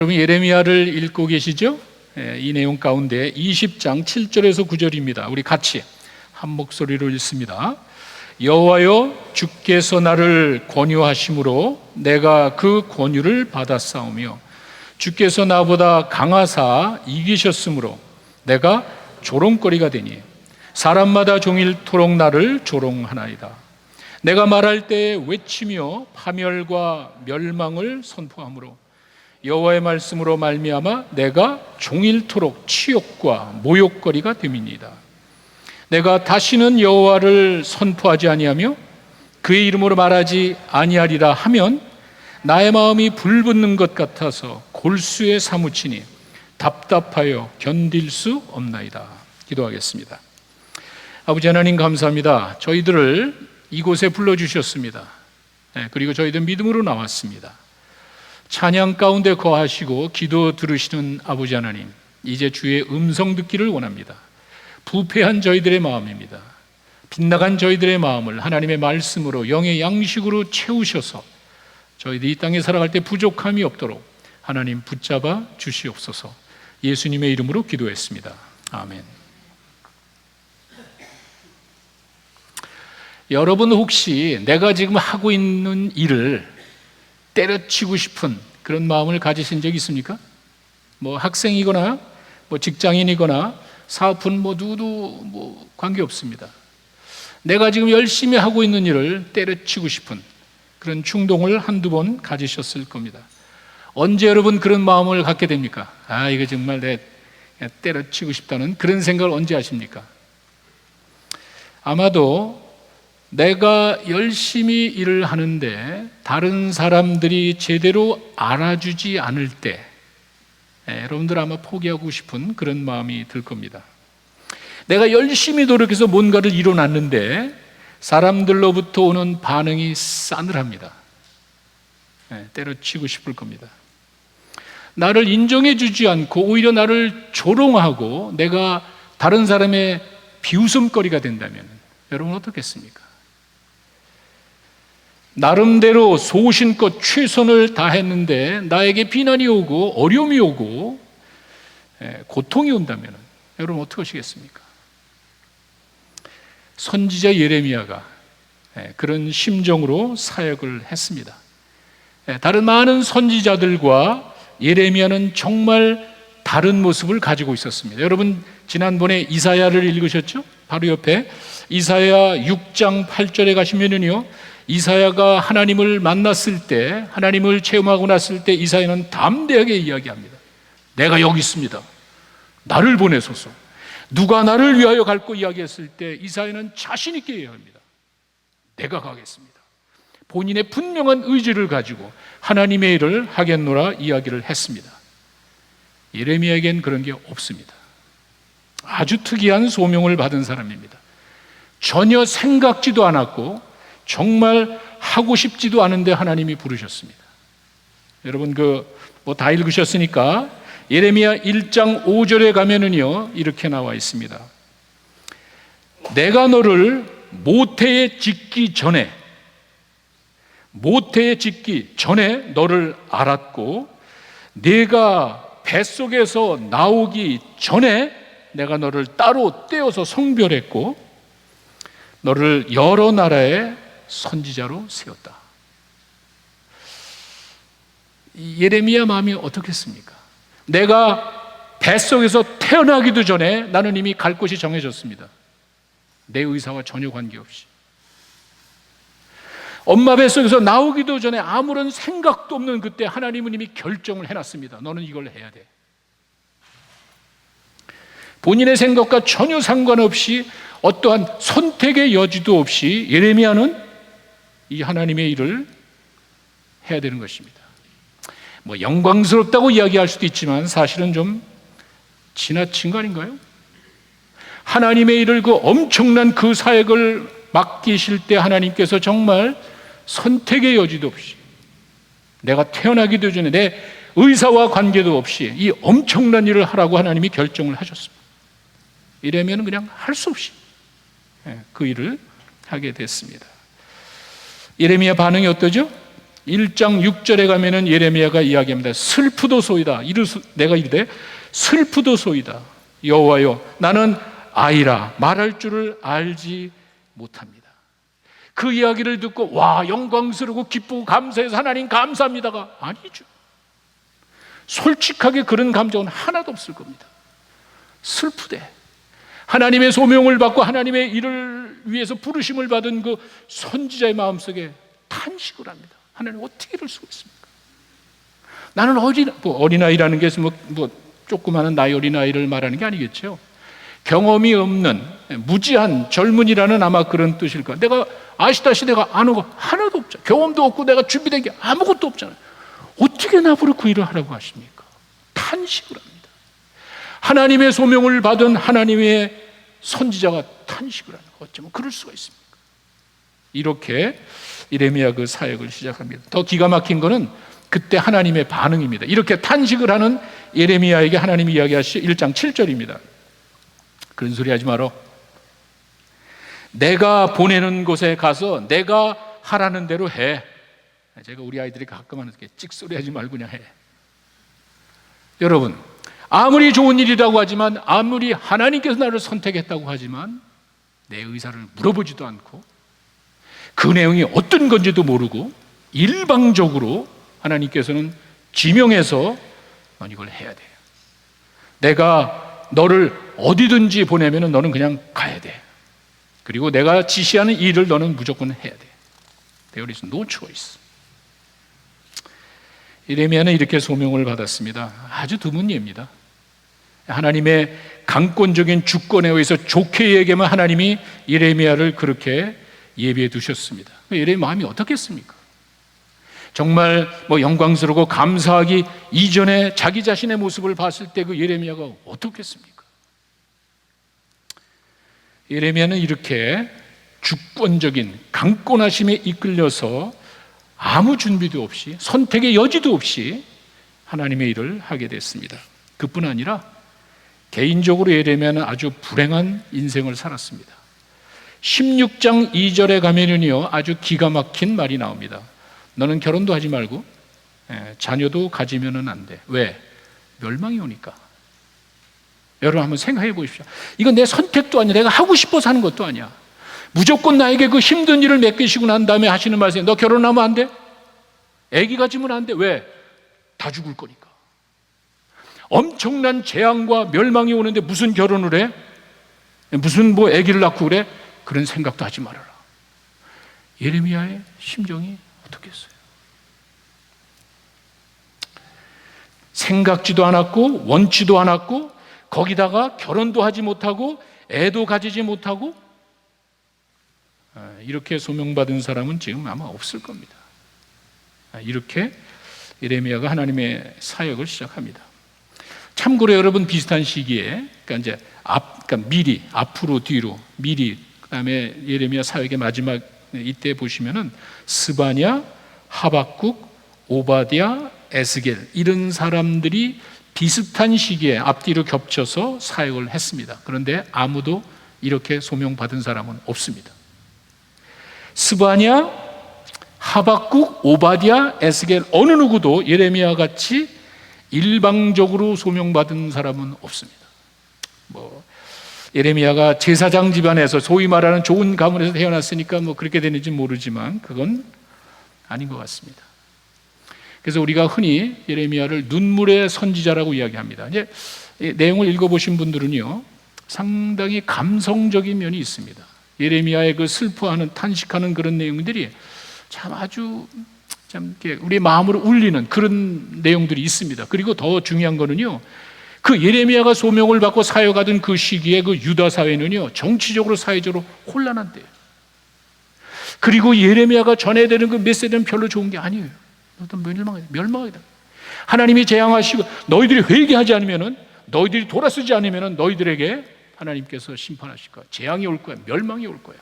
여러분 예레미야를 읽고 계시죠? 이 내용 가운데 20장 7절에서 9절입니다. 우리 같이 한 목소리로 읽습니다. 여호와여, 주께서 나를 권유하심으로 내가 그 권유를 받았사오며 주께서 나보다 강하사 이기셨으므로 내가 조롱거리가 되니 사람마다 종일토록 나를 조롱하나이다. 내가 말할 때에 외치며 파멸과 멸망을 선포하므로 여호와의 말씀으로 말미암아 내가 종일토록 치욕과 모욕거리가 됨이니이다. 내가 다시는 여호와를 선포하지 아니하며 그의 이름으로 말하지 아니하리라 하면 나의 마음이 불붙는 것 같아서 골수에 사무치니 답답하여 견딜 수 없나이다. 기도하겠습니다. 아버지 하나님 감사합니다. 저희들을 이곳에 불러주셨습니다. 그리고 저희들 믿음으로 나왔습니다. 찬양 가운데 거하시고 기도 들으시는 아버지 하나님, 이제 주의 음성 듣기를 원합니다. 부패한 저희들의 마음입니다. 빗나간 저희들의 마음을 하나님의 말씀으로 영의 양식으로 채우셔서 저희들이 이 땅에 살아갈 때 부족함이 없도록 하나님 붙잡아 주시옵소서. 예수님의 이름으로 기도했습니다. 아멘. 여러분 혹시 내가 지금 하고 있는 일을 때려치고 싶은 그런 마음을 가지신 적 있습니까? 뭐 학생이거나 뭐 직장인이거나 사업은 누구도 관계없습니다. 내가 지금 열심히 하고 있는 일을 때려치고 싶은 그런 충동을 한두 번 가지셨을 겁니다. 언제 여러분 그런 마음을 갖게 됩니까? 이거 정말 내 때려치고 싶다는 그런 생각을 언제 하십니까? 아마도 내가 열심히 일을 하는데 다른 사람들이 제대로 알아주지 않을 때 여러분들 아마 포기하고 싶은 그런 마음이 들 겁니다. 내가 열심히 노력해서 뭔가를 이뤄놨는데 사람들로부터 오는 반응이 싸늘합니다. 때려치고 싶을 겁니다. 나를 인정해 주지 않고 오히려 나를 조롱하고 내가 다른 사람의 비웃음거리가 된다면 여러분 어떻겠습니까? 나름대로 소신껏 최선을 다했는데 나에게 비난이 오고 어려움이 오고 고통이 온다면 여러분 어떻게 하시겠습니까? 선지자 예레미야가 그런 심정으로 사역을 했습니다. 다른 많은 선지자들과 예레미야는 정말 다른 모습을 가지고 있었습니다. 여러분 지난번에 이사야를 읽으셨죠? 바로 옆에 이사야 6장 8절에 가시면은요, 이사야가 하나님을 만났을 때, 하나님을 체험하고 났을 때 이사야는 담대하게 이야기합니다. 내가 여기 있습니다. 나를 보내소서. 누가 나를 위하여 갈고 이야기했을 때 이사야는 자신 있게 이야기합니다. 내가 가겠습니다. 본인의 분명한 의지를 가지고 하나님의 일을 하겠노라 이야기를 했습니다. 예레미야에겐 그런 게 없습니다. 아주 특이한 소명을 받은 사람입니다. 전혀 생각지도 않았고 정말 하고 싶지도 않은데 하나님이 부르셨습니다. 여러분 다 읽으셨으니까 예레미야 1장 5절에 가면은요 이렇게 나와 있습니다. 내가 너를 모태에 짓기 전에 너를 알았고 네가 뱃속에서 나오기 전에 내가 너를 따로 떼어서 성별했고 너를 여러 나라의 선지자로 세웠다. 예레미야 마음이 어떻겠습니까? 내가 뱃속에서 태어나기도 전에 나는 이미 갈 곳이 정해졌습니다. 내 의사와 전혀 관계없이. 엄마 뱃속에서 나오기도 전에 아무런 생각도 없는 그때 하나님은 이미 결정을 해놨습니다. 너는 이걸 해야 돼. 본인의 생각과 전혀 상관없이 어떠한 선택의 여지도 없이 예레미야는 이 하나님의 일을 해야 되는 것입니다. 영광스럽다고 이야기할 수도 있지만 사실은 좀 지나친 거 아닌가요? 하나님의 일을 엄청난 그 사역을 맡기실 때 하나님께서 정말 선택의 여지도 없이 내가 태어나기도 전에 내 의사와 관계도 없이 이 엄청난 일을 하라고 하나님이 결정을 하셨습니다. 이러면 그냥 할 수 없이 그 일을 하게 됐습니다. 예레미야 반응이 어떠죠? 1장 6절에 가면은 예레미야가 이야기합니다. 슬프도소이다. 내가 이르되 슬프도소이다. 여호와여, 나는 아이라 말할 줄을 알지 못합니다. 그 이야기를 듣고 와, 영광스럽고 기쁘고 감사해서 하나님 감사합니다가 아니죠. 솔직하게 그런 감정은 하나도 없을 겁니다. 슬프대. 하나님의 소명을 받고 하나님의 일을 위해서 부르심을 받은 그 선지자의 마음속에 탄식을 합니다. 하나님, 어떻게 이럴 수가 있습니까? 나는 어린아이라는 게 조그마한 나이 어린아이를 말하는 게 아니겠죠. 경험이 없는 무지한 젊은이라는 아마 그런 뜻일 거야. 내가 아시다시피 내가 아는 거 하나도 없잖아. 경험도 없고 내가 준비된 게 아무것도 없잖아요. 어떻게 나보고 그 일을 하라고 하십니까? 탄식을 합니다. 하나님의 소명을 받은 하나님의 선지자가 탄식을 하는 거, 어쩌면 그럴 수가 있습니까? 이렇게 예레미야 그 사역을 시작합니다. 더 기가 막힌 거는 그때 하나님의 반응입니다. 이렇게 탄식을 하는 예레미야에게 하나님이 이야기하시죠. 1장 7절입니다. 그런 소리 하지 마라. 내가 보내는 곳에 가서 내가 하라는 대로 해. 제가 우리 아이들이 가끔 하는 게 찍소리 하지 말고 그냥 해. 여러분, 아무리 좋은 일이라고 하지만, 아무리 하나님께서 나를 선택했다고 하지만 내 의사를 물어보지도 않고 그 내용이 어떤 건지도 모르고 일방적으로 하나님께서는 지명해서 넌 이걸 해야 돼. 내가 너를 어디든지 보내면 너는 그냥 가야 돼. 그리고 내가 지시하는 일을 너는 무조건 해야 돼. There is no choice. 예레미야는 이렇게 소명을 받았습니다. 아주 드문 예입니다. 하나님의 강권적인 주권에 의해서 좋게 얘기하면 하나님이 예레미야를 그렇게 예비해 두셨습니다. 예레미야 마음이 어떻겠습니까? 정말 영광스럽고 감사하기 이전에 자기 자신의 모습을 봤을 때 그 예레미야가 어떻겠습니까? 예레미야는 이렇게 주권적인 강권하심에 이끌려서 아무 준비도 없이, 선택의 여지도 없이 하나님의 일을 하게 됐습니다. 그뿐 아니라 개인적으로 예레미야는 아주 불행한 인생을 살았습니다. 16장 2절에 가면은요, 아주 기가 막힌 말이 나옵니다. 너는 결혼도 하지 말고 자녀도 가지면은 안 돼. 왜? 멸망이 오니까. 여러분 한번 생각해 보십시오. 이건 내 선택도 아니야. 내가 하고 싶어서 하는 것도 아니야. 무조건 나에게 그 힘든 일을 맡기시고 난 다음에 하시는 말씀이, 너 결혼하면 안 돼? 애기 가지면 안 돼. 왜? 다 죽을 거니까. 엄청난 재앙과 멸망이 오는데 무슨 결혼을 해? 무슨 애기를 낳고 그래? 그런 생각도 하지 말아라. 예레미야의 심정이 어떻겠어요? 생각지도 않았고 원치도 않았고 거기다가 결혼도 하지 못하고 애도 가지지 못하고 이렇게 소명받은 사람은 지금 아마 없을 겁니다. 이렇게 예레미야가 하나님의 사역을 시작합니다. 참고로 여러분, 비슷한 시기에 그러니까 미리, 앞으로 뒤로 미리, 그다음에 예레미야 사역의 마지막 이때 보시면은 스바냐, 하박국, 오바댜, 에스겔 이런 사람들이 비슷한 시기에 앞뒤로 겹쳐서 사역을 했습니다. 그런데 아무도 이렇게 소명받은 사람은 없습니다. 스바냐, 하박국, 오바댜, 에스겔 어느 누구도 예레미야 같이 일방적으로 소명받은 사람은 없습니다. 예레미야가 제사장 집안에서 소위 말하는 좋은 가문에서 태어났으니까 그렇게 되는지 모르지만 그건 아닌 것 같습니다. 그래서 우리가 흔히 예레미야를 눈물의 선지자라고 이야기합니다. 이제 내용을 읽어보신 분들은요, 상당히 감성적인 면이 있습니다. 예레미야의 그 슬퍼하는, 탄식하는 그런 내용들이 참 아주 우리 마음으로 울리는 그런 내용들이 있습니다. 그리고 더 중요한 거는요, 그 예레미야가 소명을 받고 사역하던 그 시기에 그 유다 사회는요, 정치적으로 사회적으로 혼란한 때예요. 그리고 예레미야가 전해되는 그 메시지는 별로 좋은 게 아니에요. 멸망이다. 하나님이 재앙하시고 너희들이 회개하지 않으면은, 너희들이 돌아서지 않으면은 너희들에게 하나님께서 심판하실 거야. 재앙이 올 거야. 멸망이 올 거야.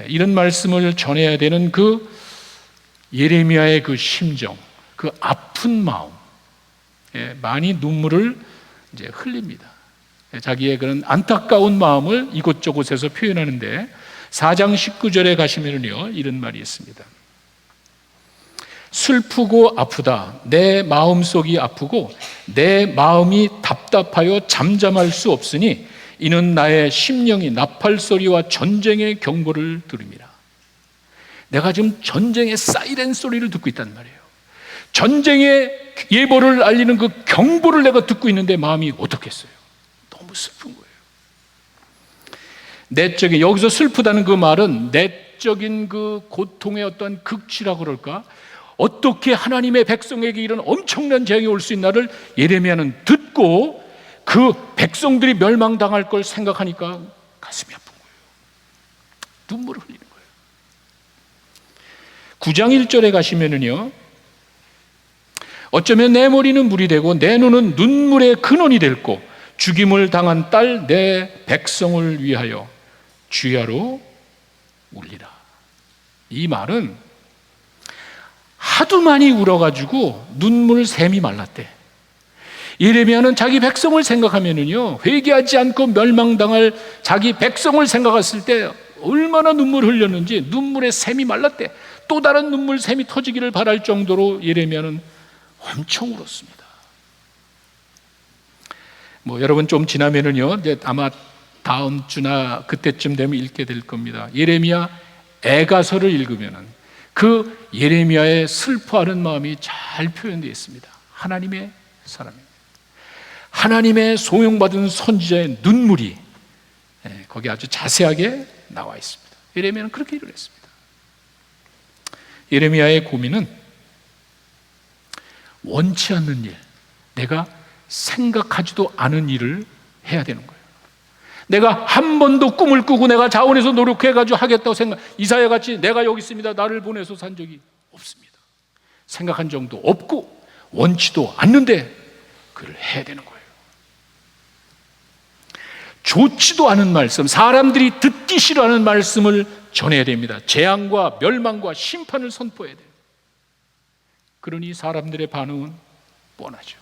이런 말씀을 전해야 되는 그 예레미야의 그 심정, 그 아픈 마음, 많이 눈물을 이제 흘립니다. 자기의 그런 안타까운 마음을 이곳저곳에서 표현하는데 4장 19절에 가시면요, 이런 말이 있습니다. 슬프고 아프다. 내 마음속이 아프고 내 마음이 답답하여 잠잠할 수 없으니 이는 나의 심령이 나팔소리와 전쟁의 경보를 들음이라. 내가 지금 전쟁의 사이렌 소리를 듣고 있단 말이에요. 전쟁의 예보를 알리는 그 경보를 내가 듣고 있는데 마음이 어떻겠어요? 너무 슬픈 거예요. 내적인, 여기서 슬프다는 그 말은 내적인 그 고통의 어떤 극치라 그럴까? 어떻게 하나님의 백성에게 이런 엄청난 재앙이 올 수 있나를 예레미야는 듣고 그 백성들이 멸망당할 걸 생각하니까 가슴이 아픈 거예요. 눈물을 흘리는 거예요. 9장 1절에 가시면은요, 어쩌면 내 머리는 물이 되고 내 눈은 눈물의 근원이 될고 죽임을 당한 딸 내 백성을 위하여 주야로 울리라. 이 말은 하도 많이 울어가지고 눈물 샘이 말랐대. 예레미야는 자기 백성을 생각하면은요, 회개하지 않고 멸망당할 자기 백성을 생각했을 때 얼마나 눈물을 흘렸는지 눈물의 샘이 말랐대. 또 다른 눈물 샘이 터지기를 바랄 정도로 예레미야는 엄청 울었습니다. 여러분 좀 지나면은요, 이제 아마 다음 주나 그때쯤 되면 읽게 될 겁니다. 예레미야 애가서를 읽으면은 그 예레미야의 슬퍼하는 마음이 잘 표현되어 있습니다. 하나님의 사람입니다. 하나님의 소용받은 선지자의 눈물이 거기 아주 자세하게 나와 있습니다. 예레미야는 그렇게 일을 했습니다. 예레미야의 고민은 원치 않는 일, 내가 생각하지도 않은 일을 해야 되는 거예요. 내가 한 번도 꿈을 꾸고 내가 자원해서 노력해가지고 하겠다고 이사야 같이 내가 여기 있습니다, 나를 보내서 산 적이 없습니다. 생각한 적도 없고 원치도 않는데 그걸 해야 되는 거예요. 좋지도 않은 말씀, 사람들이 듣기 싫어하는 말씀을 전해야 됩니다. 재앙과 멸망과 심판을 선포해야 돼요. 그러니 사람들의 반응은 뻔하죠.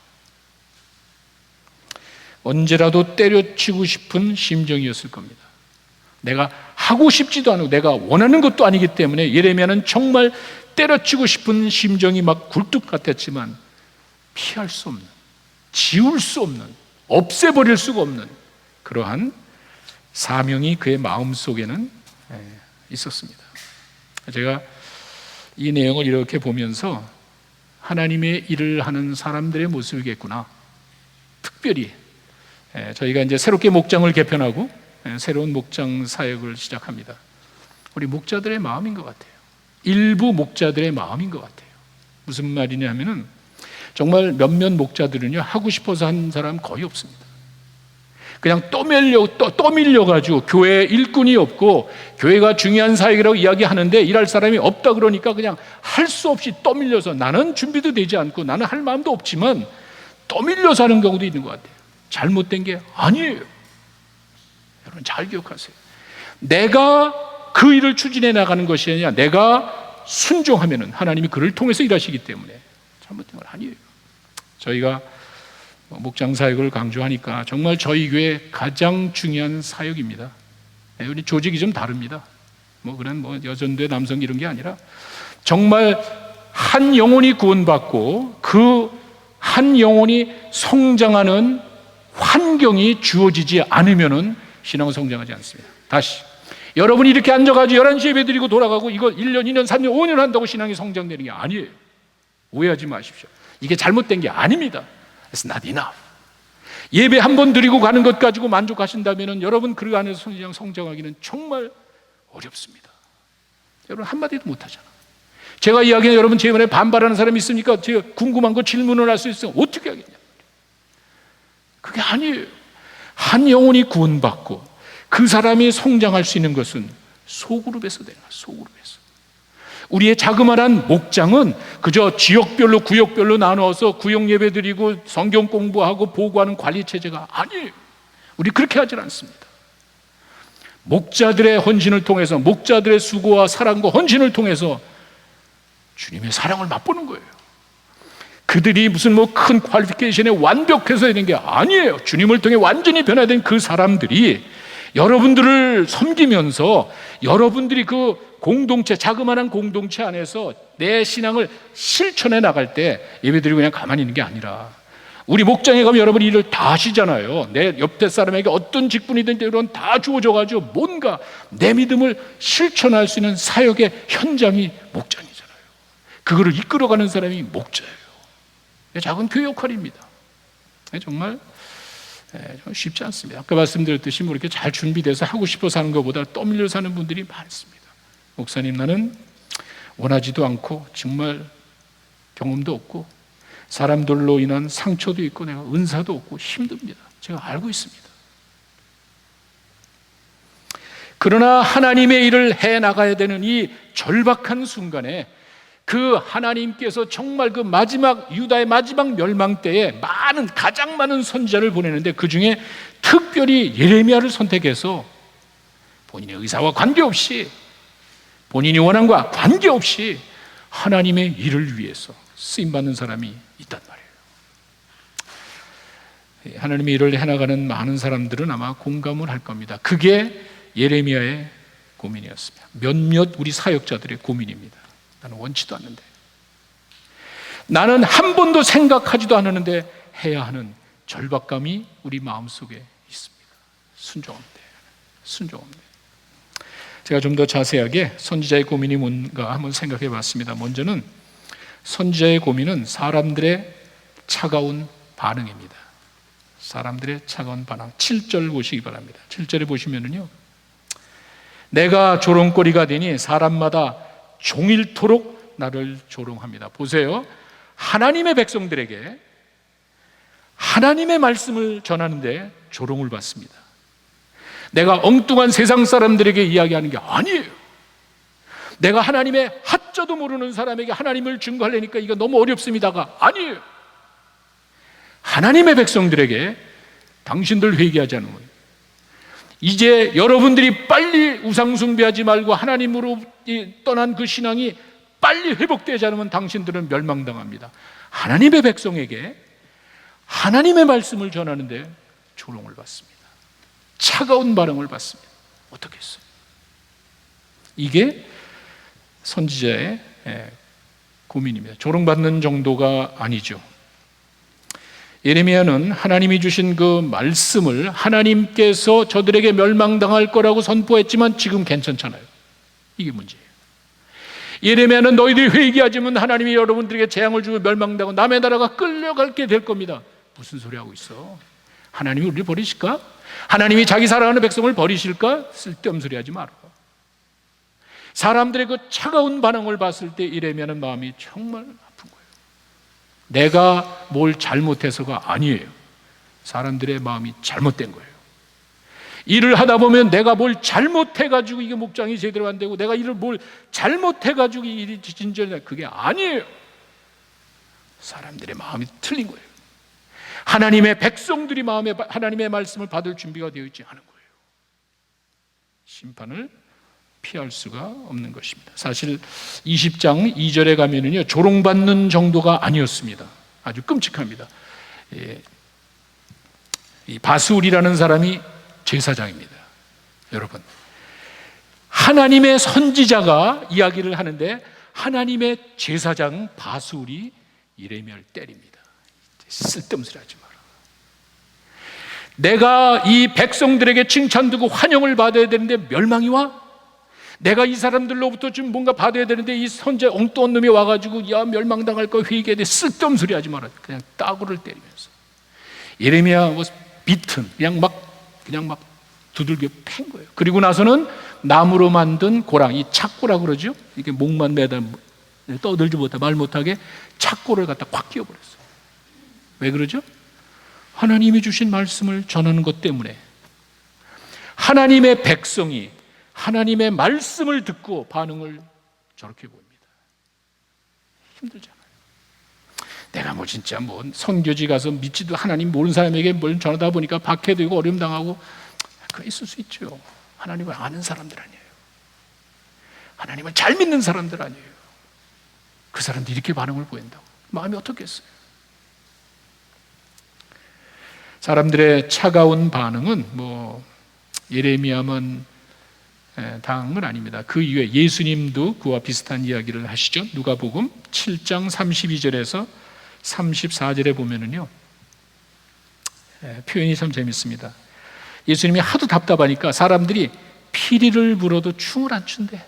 언제라도 때려치고 싶은 심정이었을 겁니다. 내가 하고 싶지도 않고 내가 원하는 것도 아니기 때문에 예레미야는 정말 때려치고 싶은 심정이 막 굴뚝 같았지만 피할 수 없는, 지울 수 없는, 없애버릴 수가 없는 그러한 사명이 그의 마음속에는 있었습니다. 제가 이 내용을 이렇게 보면서 하나님의 일을 하는 사람들의 모습이겠구나. 특별히 저희가 이제 새롭게 목장을 개편하고 새로운 목장 사역을 시작합니다. 우리 목자들의 마음인 것 같아요. 일부 목자들의 마음인 것 같아요. 무슨 말이냐 하면은 정말 몇몇 목자들은요, 하고 싶어서 한 사람 거의 없습니다. 그냥 떠밀려가지고 교회에 일꾼이 없고 교회가 중요한 사역이라고 이야기하는데 일할 사람이 없다 그러니까 그냥 할 수 없이 떠밀려서 나는 준비도 되지 않고 나는 할 마음도 없지만 떠밀려서 하는 경우도 있는 것 같아요. 잘못된 게 아니에요. 여러분 잘 기억하세요. 내가 그 일을 추진해 나가는 것이 아니라 내가 순종하면은 하나님이 그를 통해서 일하시기 때문에 잘못된 건 아니에요. 저희가 목장 사역을 강조하니까 정말 저희 교회 가장 중요한 사역입니다. 우리 조직이 좀 다릅니다. 그런 여전대 남성 이런 게 아니라 정말 한 영혼이 구원받고 그 한 영혼이 성장하는 환경이 주어지지 않으면은 신앙은 성장하지 않습니다. 다시 여러분이 이렇게 앉아가지고 11시 예배 드리고 돌아가고 이거 1년, 2년, 3년, 5년 한다고 신앙이 성장되는 게 아니에요. 오해하지 마십시오. 이게 잘못된 게 아닙니다. It's not enough. 예배 한 번 드리고 가는 것 가지고 만족하신다면 여러분 그 안에서 성장하기는 정말 어렵습니다. 여러분 한마디도 못하잖아. 제가 이야기하는 여러분 제 말에 반발하는 사람이 있으니까 제가 궁금한 거 질문을 할 수 있으면 어떻게 하겠냐. 그게 아니에요. 한 영혼이 구원받고 그 사람이 성장할 수 있는 것은 소그룹에서 되는 거예요. 소그룹에서. 우리의 자그마한 목장은 그저 지역별로 구역별로 나누어서 구역 예배 드리고 성경 공부하고 보고하는 관리 체제가 아니에요. 우리 그렇게 하질 않습니다. 목자들의 헌신을 통해서 목자들의 수고와 사랑과 헌신을 통해서 주님의 사랑을 맛보는 거예요. 그들이 무슨 큰 퀄리피케이션에 완벽해서 되는 게 아니에요. 주님을 통해 완전히 변화된 그 사람들이 여러분들을 섬기면서 여러분들이 그 공동체, 자그마한 공동체 안에서 내 신앙을 실천해 나갈 때 예배드리고 그냥 가만히 있는 게 아니라, 우리 목장에 가면 여러분이 일을 다 하시잖아요. 내 옆에 사람에게 어떤 직분이든 이런 다 주어져가지고 뭔가 내 믿음을 실천할 수 있는 사역의 현장이 목장이잖아요. 그거를 이끌어가는 사람이 목자예요. 작은 교회 역할입니다. 정말 쉽지 않습니다. 아까 말씀드렸듯이 뭐 이렇게 잘 준비돼서 하고 싶어서 하는 것보다 떠밀려 사는 분들이 많습니다. 목사님, 나는 원하지도 않고 정말 경험도 없고 사람들로 인한 상처도 있고 내가 은사도 없고 힘듭니다. 제가 알고 있습니다. 그러나 하나님의 일을 해 나가야 되는 이 절박한 순간에 그 하나님께서 정말 그 마지막, 유다의 마지막 멸망 때에 가장 많은 선지자를 보내는데 그 중에 특별히 예레미야를 선택해서 본인의 의사와 관계없이, 본인이 원함과 관계없이 하나님의 일을 위해서 쓰임받는 사람이 있단 말이에요. 하나님의 일을 해나가는 많은 사람들은 아마 공감을 할 겁니다. 그게 예레미야의 고민이었습니다. 몇몇 우리 사역자들의 고민입니다. 나는 원치도 않는데, 나는 한 번도 생각하지도 않았는데 해야 하는 절박감이 우리 마음속에 있습니다. 순종합니다. 제가 좀 더 자세하게 선지자의 고민이 뭔가 한번 생각해 봤습니다. 먼저는 선지자의 고민은 사람들의 차가운 반응입니다. 사람들의 차가운 반응. 7절 보시기 바랍니다. 7절에 보시면은요, 내가 조롱거리가 되니 사람마다 종일토록 나를 조롱합니다. 보세요. 하나님의 백성들에게 하나님의 말씀을 전하는데 조롱을 받습니다. 내가 엉뚱한 세상 사람들에게 이야기하는 게 아니에요. 내가 하나님의 하자도 모르는 사람에게 하나님을 증거하려니까 이거 너무 어렵습니다가 아니에요. 하나님의 백성들에게 당신들 회개하지 않으면, 이제 여러분들이 빨리 우상 숭배하지 말고 하나님으로 떠난 그 신앙이 빨리 회복되지 않으면 당신들은 멸망당합니다. 하나님의 백성에게 하나님의 말씀을 전하는데 조롱을 받습니다. 차가운 반응을 받습니다. 어떻게 했어요? 이게 선지자의 고민입니다. 조롱받는 정도가 아니죠. 예레미야는 하나님이 주신 그 말씀을 하나님께서 저들에게 멸망당할 거라고 선포했지만 지금 괜찮잖아요. 이게 문제예요. 예레미야는 너희들이 회개하지만 하나님이 여러분들에게 재앙을 주고 멸망당하고 남의 나라가 끌려가게 될 겁니다. 무슨 소리 하고 있어? 하나님이 우리를 버리실까? 하나님이 자기 사랑하는 백성을 버리실까? 쓸데없는 소리 하지 마라. 사람들의 그 차가운 반응을 봤을 때 예레미야는 마음이 정말 아픈 거예요. 내가 뭘 잘못해서가 아니에요. 사람들의 마음이 잘못된 거예요. 일을 하다 보면 내가 뭘 잘못해가지고 이게 목장이 제대로 안 되고 내가 일을 뭘 잘못해가지고 이 일이 진전이, 그게 아니에요. 사람들의 마음이 틀린 거예요. 하나님의 백성들이 마음에 하나님의 말씀을 받을 준비가 되어 있지 않은 거예요. 심판을 피할 수가 없는 것입니다. 사실 20장 2절에 가면은요, 조롱받는 정도가 아니었습니다. 아주 끔찍합니다. 이 바스울이라는 사람이 제사장입니다. 여러분, 하나님의 선지자가 이야기를 하는데 하나님의 제사장 바스울이 예레미야를 때립니다. 쓸데없는 소리 하지 마라. 내가 이 백성들에게 칭찬 듣고 환영을 받아야 되는데 멸망이 와? 내가 이 사람들로부터 좀 뭔가 받아야 되는데 이 선제 엉뚱한 놈이 와가지고 야 멸망당할 거 회개해야 돼. 쓸데없는 소리 하지 마라. 그냥 따구를 때리면서 예레미야 비튼 그냥 막 두들겨 팬 거예요. 그리고 나서는 나무로 만든 고랑, 이 착고라 그러죠. 이게 목만 매다 떠들지 못하게 말 못하게 착고를 갖다 꽉 끼워버렸어요. 왜 그러죠? 하나님이 주신 말씀을 전하는 것 때문에. 하나님의 백성이 하나님의 말씀을 듣고 반응을 저렇게 보입니다. 힘들잖아요. 내가 뭐 진짜 뭐 선교지 가서 믿지도 하나님 모르는 사람에게 뭘 전하다 보니까 박해되고 어려움 당하고, 그거 있을 수 있죠. 하나님을 아는 사람들 아니에요. 하나님을 잘 믿는 사람들 아니에요. 그 사람들이 이렇게 반응을 보인다고 마음이 어떻겠어요? 사람들의 차가운 반응은 예레미야만 당한 건 아닙니다. 그 이후에 예수님도 그와 비슷한 이야기를 하시죠. 누가복음 7장 32절에서 34절에 보면은요, 표현이 참 재밌습니다. 예수님이 하도 답답하니까 사람들이 피리를 불어도 춤을 안 춘대.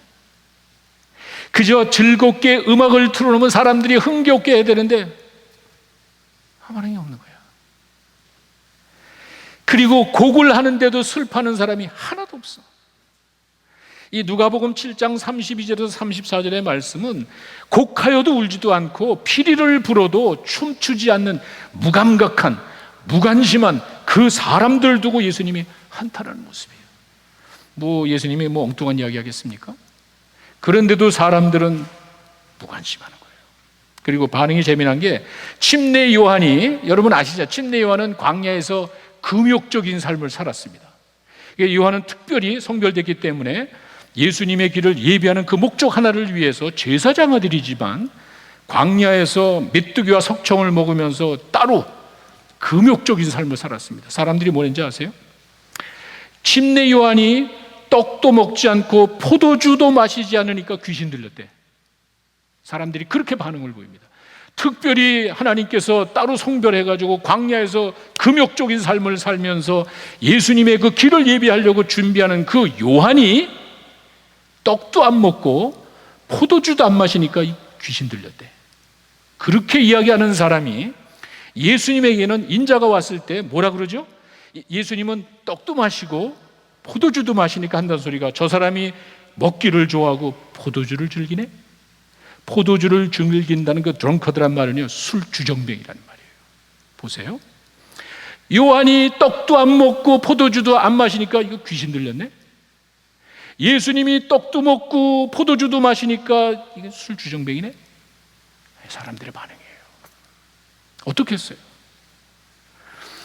그저 즐겁게 음악을 틀어놓으면 사람들이 흥겹게 해야 되는데 아무 반응이 없는 거야. 그리고 곡을 하는데도 슬퍼하는 사람이 하나도 없어. 이 누가복음 7장 32절에서 34절의 말씀은 곡하여도 울지도 않고 피리를 불어도 춤추지 않는 무감각한, 무관심한 그 사람들 두고 예수님이 한탄하는 모습이에요. 예수님이 엉뚱한 이야기 하겠습니까? 그런데도 사람들은 무관심하는 거예요. 그리고 반응이 재미난 게, 침례 요한이, 여러분 아시죠? 침례 요한은 광야에서 금욕적인 삶을 살았습니다. 요한은 특별히 성별됐기 때문에 예수님의 길을 예비하는 그 목적 하나를 위해서 제사장 아들이지만 광야에서 메뚜기와 석청을 먹으면서 따로 금욕적인 삶을 살았습니다. 사람들이 뭐랬는지 아세요? 침례 요한이 떡도 먹지 않고 포도주도 마시지 않으니까 귀신 들렸대. 사람들이 그렇게 반응을 보입니다. 특별히 하나님께서 따로 성별해가지고 광야에서 금욕적인 삶을 살면서 예수님의 그 길을 예비하려고 준비하는 그 요한이 떡도 안 먹고 포도주도 안 마시니까 귀신 들렸대. 그렇게 이야기하는 사람이 예수님에게는 인자가 왔을 때 뭐라 그러죠? 예수님은 떡도 마시고 포도주도 마시니까 한다는 소리가, 저 사람이 먹기를 좋아하고 포도주를 즐기네? 포도주를 즐긴다는 그 드렁커드란 말은요, 술 주정뱅이라는 말이에요. 보세요. 요한이 떡도 안 먹고 포도주도 안 마시니까 이거 귀신 들렸네? 예수님이 떡도 먹고 포도주도 마시니까 이게 술 주정뱅이네? 사람들의 반응이에요. 어떻게 했어요?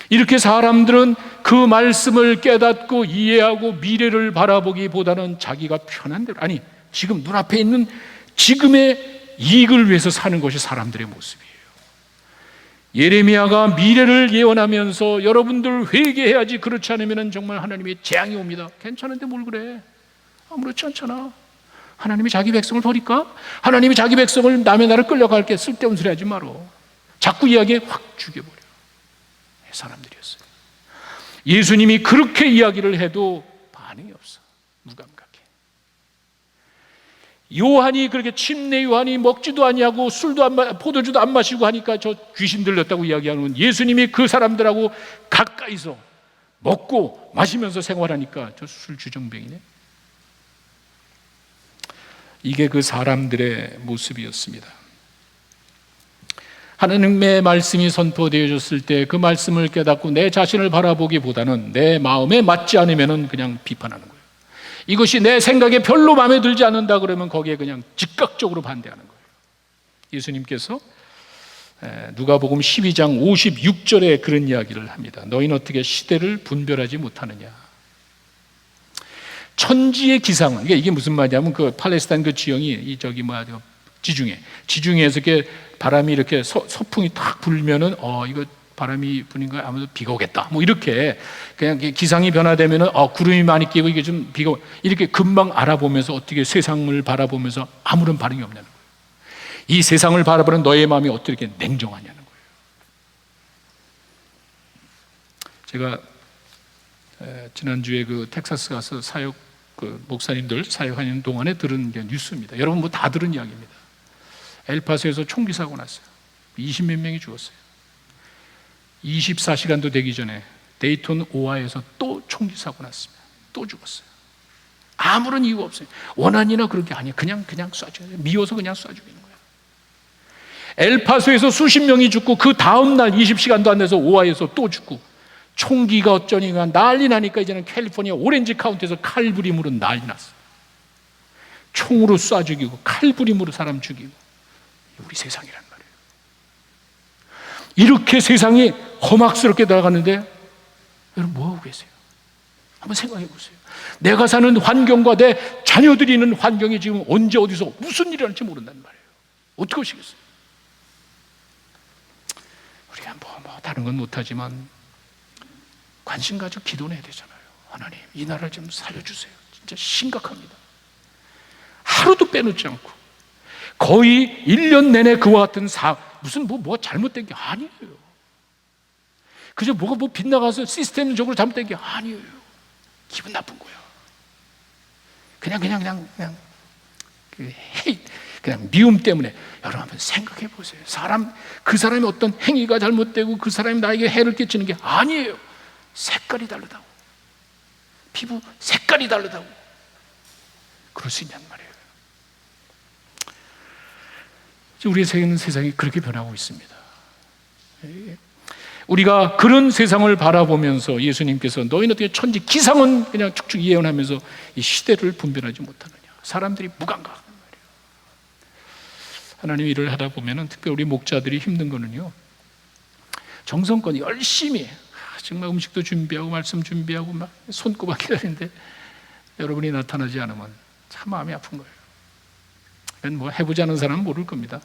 이렇게 사람들은 그 말씀을 깨닫고 이해하고 미래를 바라보기보다는 자기가 편한 대로, 아니 지금 눈앞에 있는 지금의 이익을 위해서 사는 것이 사람들의 모습이에요. 예레미야가 미래를 예언하면서 여러분들 회개해야지, 그렇지 않으면 정말 하나님의 재앙이 옵니다. 괜찮은데 뭘 그래? 아무렇지 않잖아. 하나님이 자기 백성을 버릴까? 하나님이 자기 백성을 남의 나라를 끌려갈게. 쓸데없는 소리 하지 마라. 자꾸 이야기에 확 죽여버려. 사람들이었어요. 예수님이 그렇게 이야기를 해도 반응이 없어. 무감각해. 요한이 그렇게, 침례 요한이 먹지도 아니하고 술도 포도주도 안 마시고 하니까 저 귀신 들렸다고 이야기하는, 예수님이 그 사람들하고 가까이서 먹고 마시면서 생활하니까 저 술 주정뱅이네. 이게 그 사람들의 모습이었습니다. 하나님의 말씀이 선포되어졌을 때 그 말씀을 깨닫고 내 자신을 바라보기보다는 내 마음에 맞지 않으면 그냥 비판하는 거예요. 이것이 내 생각에 별로 마음에 들지 않는다 그러면 거기에 그냥 즉각적으로 반대하는 거예요. 예수님께서 누가복음 12장 56절에 그런 이야기를 합니다. 너희는 어떻게 시대를 분별하지 못하느냐. 천지의 기상은, 그러니까 이게 무슨 말이냐면 그 팔레스타인 그 지형이 지중해에서 이렇게 바람이 이렇게 서풍이 탁 불면은 이거 바람이 부는 거야, 아무래도 비가 오겠다. 이렇게 그냥 기상이 변화되면은 구름이 많이 끼고 이게 좀 비가 이렇게 금방 알아보면서 어떻게 세상을 바라보면서 아무런 반응이 없냐는 거예요. 이 세상을 바라보는 너의 마음이 어떻게 냉정하냐는 거예요. 제가 지난주에 그 텍사스 가서 사역, 그 목사님들 사역하는 동안에 들은 뉴스입니다. 여러분 다 들은 이야기입니다. 엘파소에서 총기 사고 났어요. 20몇 명이 죽었어요. 24시간도 되기 전에 데이톤 오하이오에서 또 총기 사고 났습니다. 또 죽었어요. 아무런 이유 없어요. 원한이나 그런 게 아니에요. 그냥 쏴줘요. 미워서 그냥 쏴주는 거예요. 엘파소에서 수십 명이 죽고 그 다음 날 20시간도 안 돼서 오하이오에서 또 죽고, 총기가 어쩌니까 난리 나니까 이제는 캘리포니아 오렌지 카운티에서 칼부림으로 난리 났어요. 총으로 쏴 죽이고 칼부림으로 사람 죽이고. 우리 세상이란 말이에요. 이렇게 세상이 험악스럽게 나아가는데 여러분 뭐하고 계세요? 한번 생각해 보세요. 내가 사는 환경과 내 자녀들이 있는 환경이 지금 언제 어디서 무슨 일이 일어날지 모른단 말이에요. 어떻게 하시겠어요? 우리가 다른 건 못하지만 관심 가지고 기도는 해야 되잖아요. 하나님, 이 나라를 좀 살려주세요. 진짜 심각합니다. 하루도 빼놓지 않고 거의 1년 내내 그와 같은 무슨 뭐가 잘못된 게 아니에요. 그저 뭐가 빗나가서 시스템적으로 잘못된 게 아니에요. 기분 나쁜 거야. 그냥 미움 때문에. 여러분 한번 생각해 보세요. 그 사람의 어떤 행위가 잘못되고 그 사람이 나에게 해를 끼치는 게 아니에요. 색깔이 다르다고, 피부 색깔이 다르다고 그럴 수 있냔 말이에요. 우리의 세상이 그렇게 변하고 있습니다. 우리가 그런 세상을 바라보면서 예수님께서 너희는 어떻게 천지 기상은 그냥 축축 예언하면서 이 시대를 분별하지 못하느냐. 사람들이 무감각한 말이에요. 하나님 일을 하다 보면은 특별히 우리 목자들이 힘든 거는요, 정성껏 열심히 정말 음식도 준비하고 말씀 준비하고 막 손꼽아 기다리는데 여러분이 나타나지 않으면 참 마음이 아픈 거예요. 뭐 해보지 않은 사람은 모를 겁니다.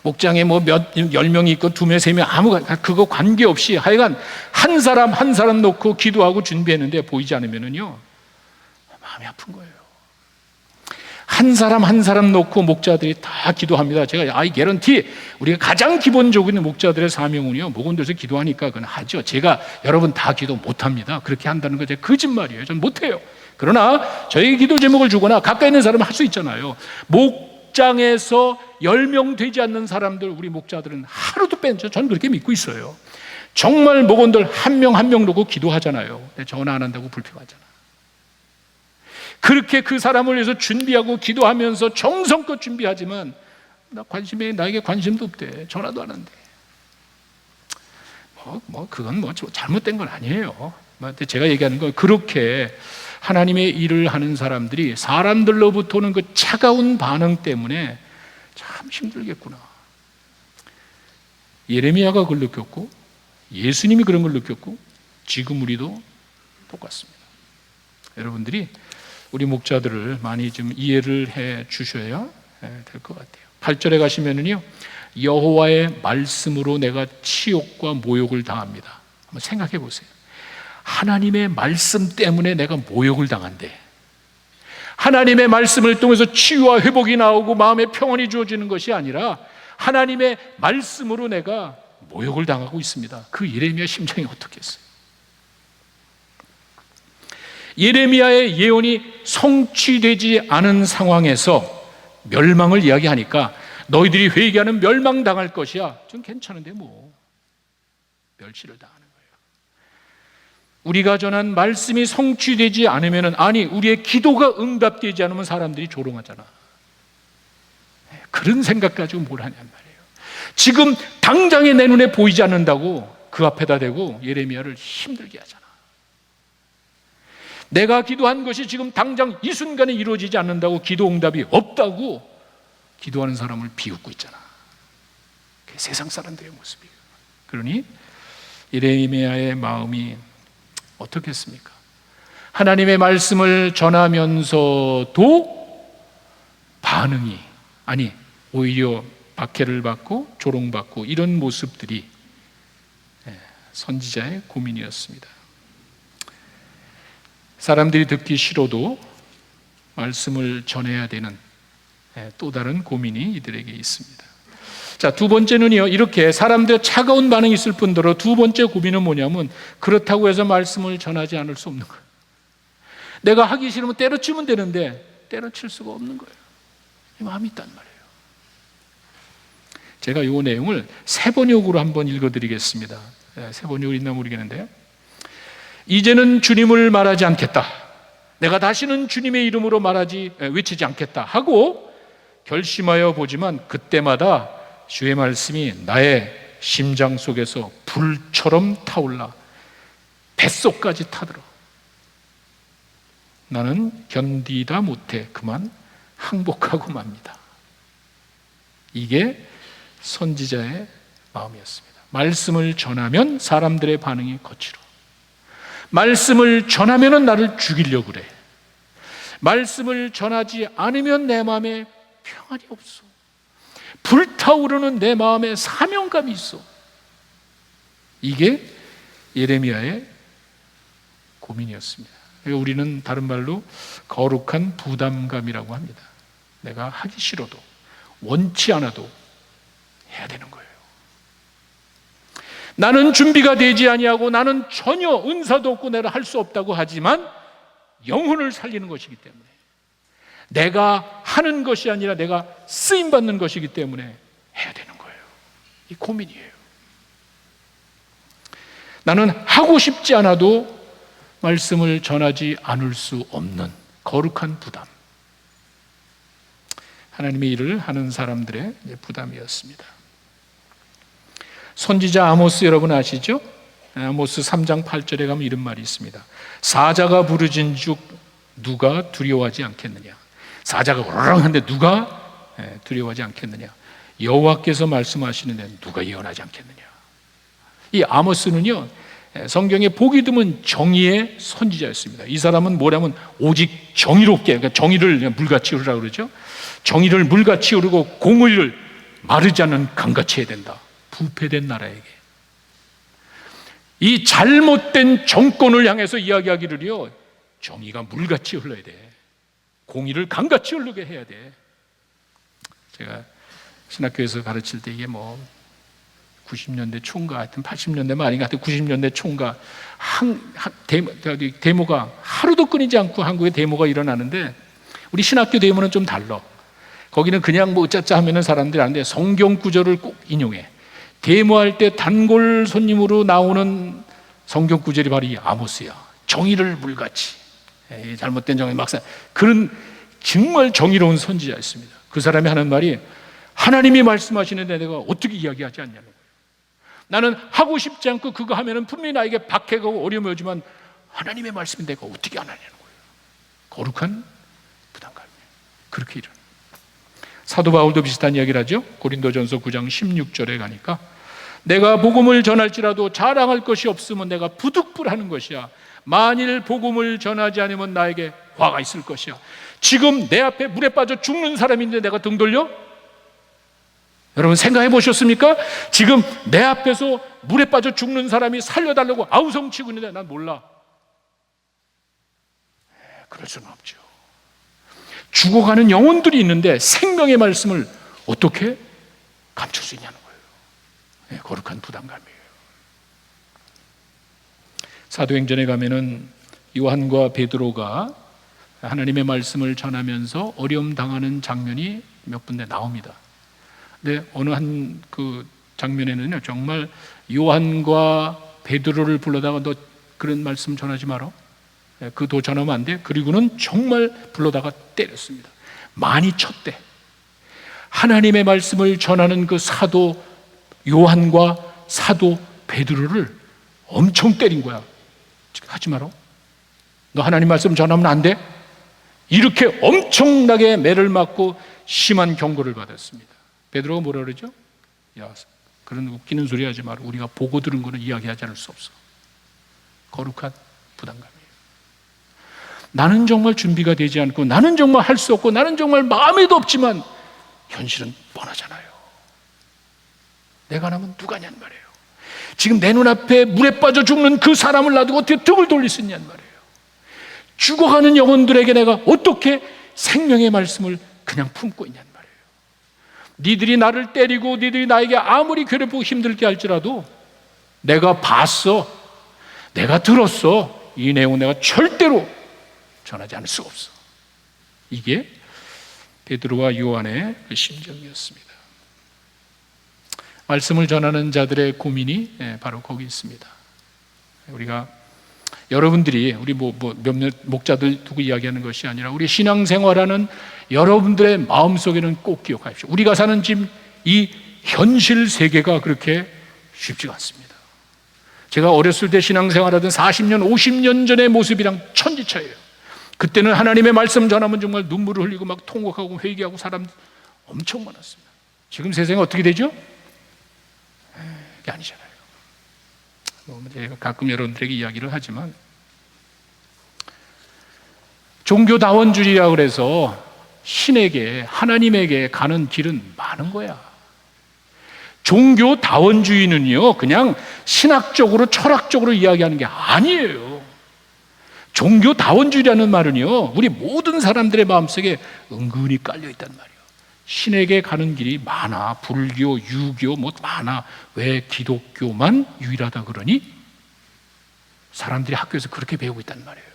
목장에 뭐 10명이 있고 2명, 3명 그거 관계없이 하여간 한 사람 놓고 기도하고 준비했는데 보이지 않으면은요 마음이 아픈 거예요. 한 사람 놓고 목자들이 다 기도합니다. 제가 개런티 우리가 가장 기본적인 목자들의 사명은요, 목원들에서 기도하니까 그건 하죠. 제가 여러분 다 기도 못합니다. 그렇게 한다는 거 제가 거짓말이에요. 전 못해요. 그러나 저에게 기도 제목을 주거나 가까이 있는 사람은 할 수 있잖아요. 목장에서 10명 되지 않는 사람들, 우리 목자들은 하루도 뺀죠. 저는 그렇게 믿고 있어요. 정말 목원들 한 명 놓고 기도하잖아요. 근데 전화 안 한다고 불평하잖아. 그렇게 그 사람을 위해서 준비하고 기도하면서 정성껏 준비하지만 나에게 관심도 없대. 전화도 안 한대. 그건 잘못된 건 아니에요. 제가 얘기하는 건 그렇게 하나님의 일을 하는 사람들이 사람들로부터 오는 그 차가운 반응 때문에 참 힘들겠구나. 예레미야가 그걸 느꼈고 예수님이 그런 걸 느꼈고 지금 우리도 똑같습니다. 여러분들이 우리 목자들을 많이 좀 이해를 해 주셔야 될 것 같아요. 8절에 가시면은요, 여호와의 말씀으로 내가 치욕과 모욕을 당합니다. 한번 생각해 보세요. 하나님의 말씀 때문에 내가 모욕을 당한대. 하나님의 말씀을 통해서 치유와 회복이 나오고 마음의 평안이 주어지는 것이 아니라 하나님의 말씀으로 내가 모욕을 당하고 있습니다. 그 예레미야 심정이 어떻겠어요? 예레미야의 예언이 성취되지 않은 상황에서 멸망을 이야기하니까 너희들이 회개하는 멸망당할 것이야. 좀 괜찮은데 멸시를 당하는 거예요. 우리가 전한 말씀이 성취되지 않으면, 우리의 기도가 응답되지 않으면 사람들이 조롱하잖아. 그런 생각 가지고 뭘 하냔 말이에요. 지금 당장에 내 눈에 보이지 않는다고 그 앞에다 대고 예레미야를 힘들게 하잖아. 내가 기도한 것이 지금 당장 이 순간에 이루어지지 않는다고, 기도 응답이 없다고 기도하는 사람을 비웃고 있잖아. 그게 세상 사람들의 모습이에요. 그러니 예레미야의 마음이 어떻겠습니까? 하나님의 말씀을 전하면서도 반응이, 오히려 박해를 받고 조롱받고 이런 모습들이 선지자의 고민이었습니다. 사람들이 듣기 싫어도 말씀을 전해야 되는 또 다른 고민이 이들에게 있습니다. 자, 두 번째는요, 이렇게 사람들의 차가운 반응이 있을 뿐더러 두 번째 고민은 뭐냐면, 그렇다고 해서 말씀을 전하지 않을 수 없는 거예요. 내가 하기 싫으면 때려치면 되는데 때려칠 수가 없는 거예요. 이 마음이 있단 말이에요. 제가 이 내용을 세번역으로 한번 읽어드리겠습니다. 세번역으로 있나 모르겠는데요. 이제는 주님을 말하지 않겠다. 내가 다시는 주님의 이름으로 외치지 않겠다 하고 결심하여 보지만 그때마다 주의 말씀이 나의 심장 속에서 불처럼 타올라 뱃속까지 타들어 나는 견디다 못해 그만 항복하고 맙니다. 이게 선지자의 마음이었습니다. 말씀을 전하면 사람들의 반응이 거칠어. 말씀을 전하면 나를 죽이려고 그래. 말씀을 전하지 않으면 내 마음에 평안이 없어. 불타오르는 내 마음에 사명감이 있어. 이게 예레미야의 고민이었습니다. 우리는 다른 말로 거룩한 부담감이라고 합니다. 내가 하기 싫어도, 원치 않아도 해야 되는 거예요. 나는 준비가 되지 아니하고 나는 전혀 은사도 없고 내가 할 수 없다고 하지만 영혼을 살리는 것이기 때문에, 내가 하는 것이 아니라 내가 쓰임받는 것이기 때문에 해야 되는 거예요. 이 고민이에요. 나는 하고 싶지 않아도 말씀을 전하지 않을 수 없는 거룩한 부담, 하나님의 일을 하는 사람들의 부담이었습니다. 선지자 아모스 여러분 아시죠? 아모스 3장 8절에 가면 이런 말이 있습니다. 사자가 부르진즉 누가 두려워하지 않겠느냐. 사자가 우르렁한데 누가 두려워하지 않겠느냐. 여호와께서 말씀하시는데 누가 예언하지 않겠느냐. 이 아모스는요, 성경에 보기 드문 정의의 선지자였습니다. 이 사람은 뭐냐면 오직 정의롭게, 그러니까 정의를 물같이 흐르라고 그러죠. 정의를 물같이 흐르고 공의를 마르지 않는 강같이 해야 된다. 부패된 나라에게, 이 잘못된 정권을 향해서 이야기하기를요, 정의가 물같이 흘러야 돼. 공의를 강같이 흐르게 해야 돼. 제가 신학교에서 가르칠 때 이게 90년대 초인가 하여튼 80년대 말인가 하여튼 90년대 초인가 데모가 하루도 끊이지 않고 한국에 데모가 일어나는데, 우리 신학교 데모는 좀 달라. 거기는 그냥 어쩌자 하면은 사람들이 아는데 성경 구절을 꼭 인용해. 데모할 때 단골 손님으로 나오는 성경 구절이 바로 이 아모스야. 정의를 물같이, 잘못된 정의 막상, 그런 정말 정의로운 선지자였습니다. 그 사람이 하는 말이, 하나님이 말씀하시는데 내가 어떻게 이야기하지 않냐는 거예요. 나는 하고 싶지 않고 그거 하면은 분명히 나에게 박해가고 어려움이 오지만 하나님의 말씀이 내가 어떻게 안 하냐는 거예요. 거룩한 부담감이에요. 그렇게 일어나요. 사도 바울도 비슷한 이야기를 하죠. 고린도전서 9장 16절에 가니까, 내가 복음을 전할지라도 자랑할 것이 없으면 내가 부득불하는 것이야. 만일 복음을 전하지 않으면 나에게 화가 있을 것이야. 지금 내 앞에 물에 빠져 죽는 사람인데 내가 등 돌려? 여러분 생각해 보셨습니까? 지금 내 앞에서 물에 빠져 죽는 사람이 살려달라고 아우성치고 있는데 난 몰라. 그럴 수는 없죠. 죽어가는 영혼들이 있는데 생명의 말씀을 어떻게 감출 수 있냐는 거예요. 거룩한 부담감이에요. 사도행전에 가면은 요한과 베드로가 하나님의 말씀을 전하면서 어려움 당하는 장면이 몇 군데 나옵니다. 근데 어느 한 그 장면에는 정말 요한과 베드로를 불러다가 너 그런 말씀 전하지 마라. 그도 전하면 안 돼. 그리고는 정말 불러다가 때렸습니다. 많이 쳤대. 하나님의 말씀을 전하는 그 사도 요한과 사도 베드로를 엄청 때린 거야. 하지 마라. 너 하나님 말씀 전하면 안 돼. 이렇게 엄청나게 매를 맞고 심한 경고를 받았습니다. 베드로가 뭐라 그러죠? 야, 그런 웃기는 소리 하지 마라. 우리가 보고 들은 거는 이야기하지 않을 수 없어. 거룩한 부담감이에요. 나는 정말 준비가 되지 않고, 나는 정말 할 수 없고, 나는 정말 마음에도 없지만 현실은 뻔하잖아요. 내가 안 하면 누가 하냐는 말이에요. 지금 내 눈앞에 물에 빠져 죽는 그 사람을 놔두고 어떻게 등을 돌릴 수 있냐는 말이에요. 죽어가는 영혼들에게 내가 어떻게 생명의 말씀을 그냥 품고 있냐는 말이에요. 니들이 나를 때리고 니들이 나에게 아무리 괴롭히고 힘들게 할지라도 내가 봤어, 내가 들었어, 이 내용은 내가 절대로 전하지 않을 수가 없어. 이게 베드로와 요한의 그 심정이었습니다. 말씀을 전하는 자들의 고민이 바로 거기 있습니다. 우리가 여러분들이 우리 몇몇 목자들 두고 이야기하는 것이 아니라 우리 신앙생활하는 여러분들의 마음속에는 꼭 기억하십시오. 우리가 사는 지금 이 현실 세계가 그렇게 쉽지가 않습니다. 제가 어렸을 때 신앙생활하던 40년, 50년 전의 모습이랑 천지차이에요. 그때는 하나님의 말씀 전하면 정말 눈물을 흘리고 막 통곡하고 회개하고 사람 엄청 많았습니다. 지금 세상이 어떻게 되죠? 그게 아니잖아요. 제가 가끔 여러분들에게 이야기를 하지만 종교다원주의라고 그래서 신에게, 하나님에게 가는 길은 많은 거야. 종교다원주의는요, 그냥 신학적으로 철학적으로 이야기하는 게 아니에요. 종교다원주의라는 말은요, 우리 모든 사람들의 마음속에 은근히 깔려있단 말이에요. 신에게 가는 길이 많아. 불교, 유교 뭐 많아. 왜 기독교만 유일하다 그러니? 사람들이 학교에서 그렇게 배우고 있단 말이에요.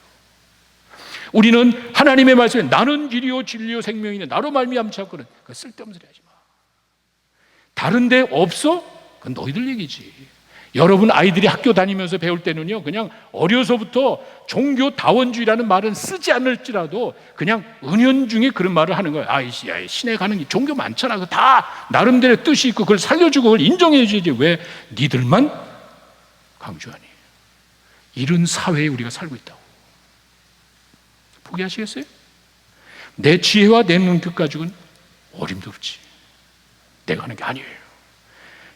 우리는 하나님의 말씀에 나는 길이요 진리요 생명이네 나로 말미암지 않고는, 그 쓸데없는 소리 하지 마. 다른 데 없어? 그건 너희들 얘기지. 여러분 아이들이 학교 다니면서 배울 때는요, 그냥 어려서부터 종교다원주의라는 말은 쓰지 않을지라도 그냥 은연중에 그런 말을 하는 거예요. 신에 가는 게 종교 많잖아. 그거 다 나름대로 뜻이 있고 그걸 살려주고 그걸 인정해 주지. 왜 니들만 강조하니? 이런 사회에 우리가 살고 있다고. 포기하시겠어요? 내 지혜와 내 능력 가지고는 어림도 없지. 내가 하는 게 아니에요.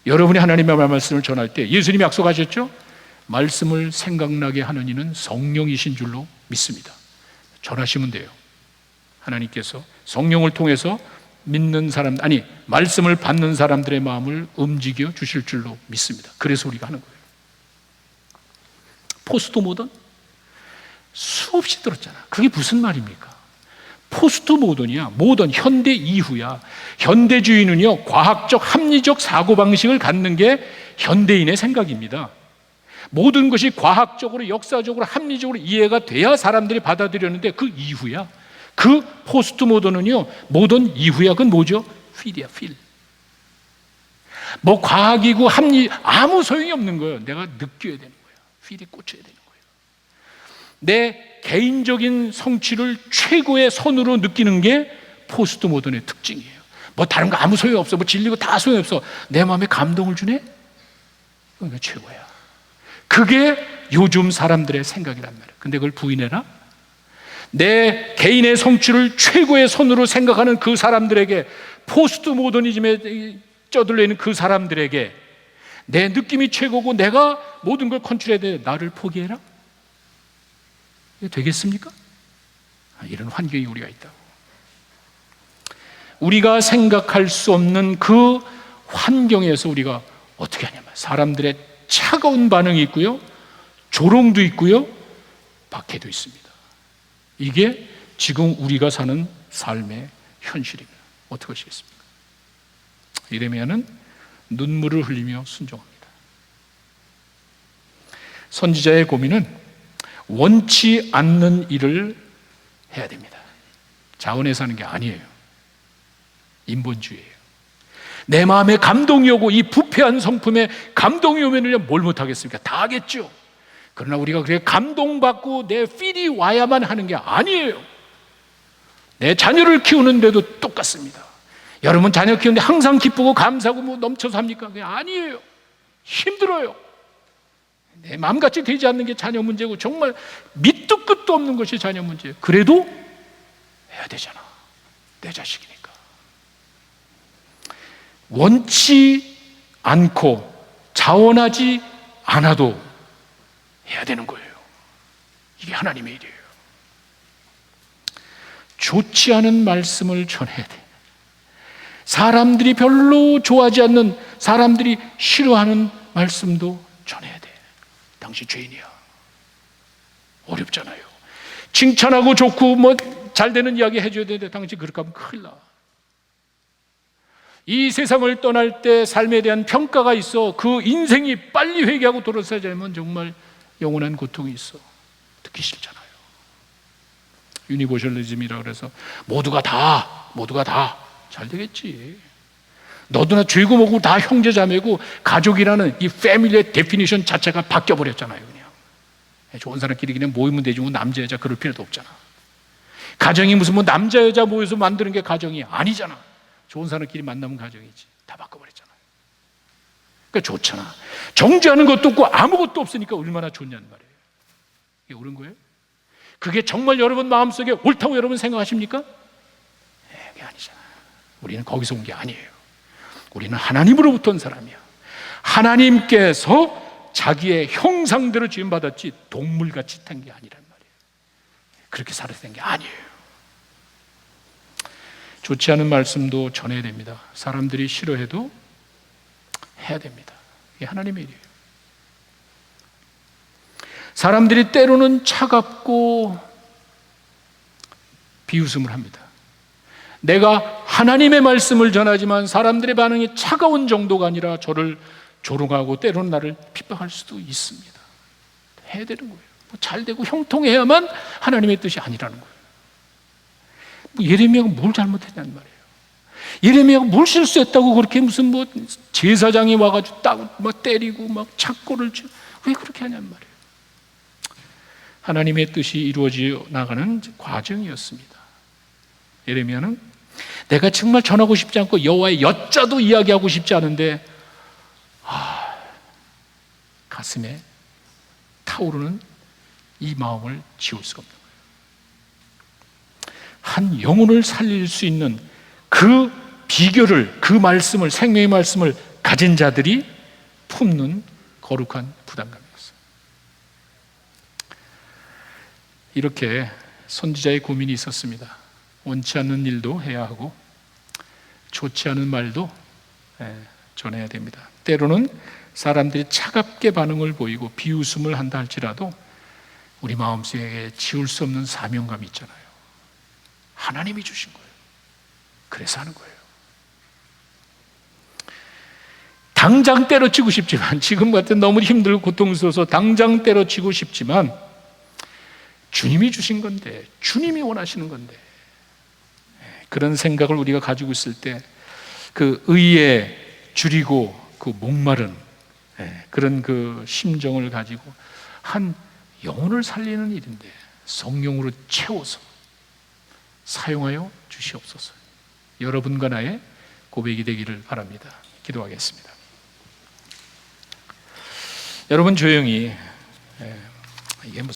여러분이 하나님의 말씀을 전할 때 예수님이 약속하셨죠? 말씀을 생각나게 하는 이는 성령이신 줄로 믿습니다. 전하시면 돼요. 하나님께서 성령을 통해서 믿는 사람, 말씀을 받는 사람들의 마음을 움직여 주실 줄로 믿습니다. 그래서 우리가 하는 거예요. 포스트 모던? 수없이 들었잖아. 그게 무슨 말입니까? 포스트 모던이야. 모던, 현대 이후야. 현대주의는요, 과학적 합리적 사고방식을 갖는 게 현대인의 생각입니다. 모든 것이 과학적으로 역사적으로 합리적으로 이해가 돼야 사람들이 받아들였는데 그 이후야. 그 포스트 모던은요, 모던 이후야. 그건 뭐죠? 필이야, 필. 뭐 과학이고 합리 아무 소용이 없는 거예요. 내가 느껴야 되는 거예요. 필이 꽂혀야 되는 거예요. 내 개인적인 성취를 최고의 선으로 느끼는 게 포스트 모던의 특징이에요. 뭐 다른 거 아무 소용 없어. 뭐 진리고 다 소용 없어. 내 마음에 감동을 주네? 그게 최고야. 그게 요즘 사람들의 생각이란 말이에요. 근데 그걸 부인해라? 내 개인의 성취를 최고의 선으로 생각하는 그 사람들에게, 포스트 모더니즘에 쩌들려 있는 그 사람들에게 내 느낌이 최고고 내가 모든 걸 컨트롤해야 돼. 나를 포기해라? 이게 되겠습니까? 이런 환경이 우리가 있다고. 우리가 생각할 수 없는 그 환경에서 우리가 어떻게 하냐면 사람들의 차가운 반응이 있고요, 조롱도 있고요, 박해도 있습니다. 이게 지금 우리가 사는 삶의 현실입니다. 어떻게 하시겠습니까? 이레미야는 눈물을 흘리며 순종합니다. 선지자의 고민은 원치 않는 일을 해야 됩니다. 자원해서 하는 게 아니에요. 인본주의예요. 내 마음에 감동이 오고 이 부패한 성품에 감동이 오면은요, 뭘 못하겠습니까? 다 하겠죠. 그러나 우리가 그렇게 감동받고 내 필이 와야만 하는 게 아니에요. 내 자녀를 키우는데도 똑같습니다. 여러분 자녀 키우는데 항상 기쁘고 감사하고 뭐 넘쳐서 합니까? 그게 아니에요. 힘들어요. 내 마음같이 되지 않는 게 자녀 문제고 정말 밑도 끝도 없는 것이 자녀 문제예요. 그래도 해야 되잖아. 내 자식이니까. 원치 않고 자원하지 않아도 해야 되는 거예요. 이게 하나님의 일이에요. 좋지 않은 말씀을 전해야 돼. 사람들이 별로 좋아하지 않는, 사람들이 싫어하는 말씀도 전해야 돼. 당신 죄인이야. 어렵잖아요. 칭찬하고 좋고 뭐 잘 되는 이야기 해줘야 되는데 당신 그렇게 하면 큰일 나. 이 세상을 떠날 때 삶에 대한 평가가 있어. 그 인생이 빨리 회개하고 돌아서야 되면 정말 영원한 고통이 있어. 듣기 싫잖아요. 유니버셜리즘이라 그래서 모두가 다 잘 되겠지. 너도 나 죄고 뭐고 다 형제 자매고 가족이라는 이 패밀리의 데피니션 자체가 바뀌어버렸잖아요. 그냥 좋은 사람끼리 그냥 모이면 되지 뭐 남자 여자 그럴 필요도 없잖아. 가정이 무슨 뭐 남자 여자 모여서 만드는 게 가정이 아니잖아. 좋은 사람끼리 만나면 가정이지. 다 바꿔버렸잖아요. 그러니까 좋잖아. 정죄하는 것도 없고 아무것도 없으니까 얼마나 좋냐는 말이에요. 이게 옳은 거예요? 그게 정말 여러분 마음속에 옳다고 여러분 생각하십니까? 네, 그게 아니잖아요. 우리는 거기서 온 게 아니에요. 우리는 하나님으로부터 온 사람이야. 하나님께서 자기의 형상대로 지음받았지 동물같이 탄 게 아니란 말이에요. 그렇게 살아야 되는 게 아니에요. 좋지 않은 말씀도 전해야 됩니다. 사람들이 싫어해도 해야 됩니다. 이게 하나님의 일이에요. 사람들이 때로는 차갑고 비웃음을 합니다. 내가 하나님의 말씀을 전하지만 사람들의 반응이 차가운 정도가 아니라 저를 조롱하고 때로는 나를 핍박할 수도 있습니다. 해야 되는 거예요. 잘 되고 형통해야만 하나님의 뜻이 아니라는 거예요. 예레미야가 뭘 잘못했냐는 말이에요. 예레미야가 뭘 실수했다고 그렇게 무슨 제사장이 와가지고 막 때리고 막 착고를 왜 그렇게 하냐는 말이에요. 하나님의 뜻이 이루어져 나가는 과정이었습니다. 예레미야는 내가 정말 전하고 싶지 않고 여호와의 여자도 이야기하고 싶지 않은데 가슴에 타오르는 이 마음을 지울 수가 없는 거예요. 한 영혼을 살릴 수 있는 그 비결을, 그 말씀을, 생명의 말씀을 가진 자들이 품는 거룩한 부담감이었어요. 이렇게 선지자의 고민이 있었습니다. 원치 않는 일도 해야 하고 좋지 않은 말도 전해야 됩니다. 때로는 사람들이 차갑게 반응을 보이고 비웃음을 한다 할지라도 우리 마음속에 지울 수 없는 사명감이 있잖아요. 하나님이 주신 거예요. 그래서 하는 거예요. 당장 때려치고 싶지만, 지금 같은 너무 힘들고 고통스러워서 당장 때려치고 싶지만 주님이 주신 건데, 주님이 원하시는 건데, 그런 생각을 우리가 가지고 있을 때 그 의에 줄이고 그 목마른 그런 그 심정을 가지고 한 영혼을 살리는 일인데 성령으로 채워서 사용하여 주시옵소서. 여러분과 나의 고백이 되기를 바랍니다. 기도하겠습니다. 여러분 조용히, 이게 무슨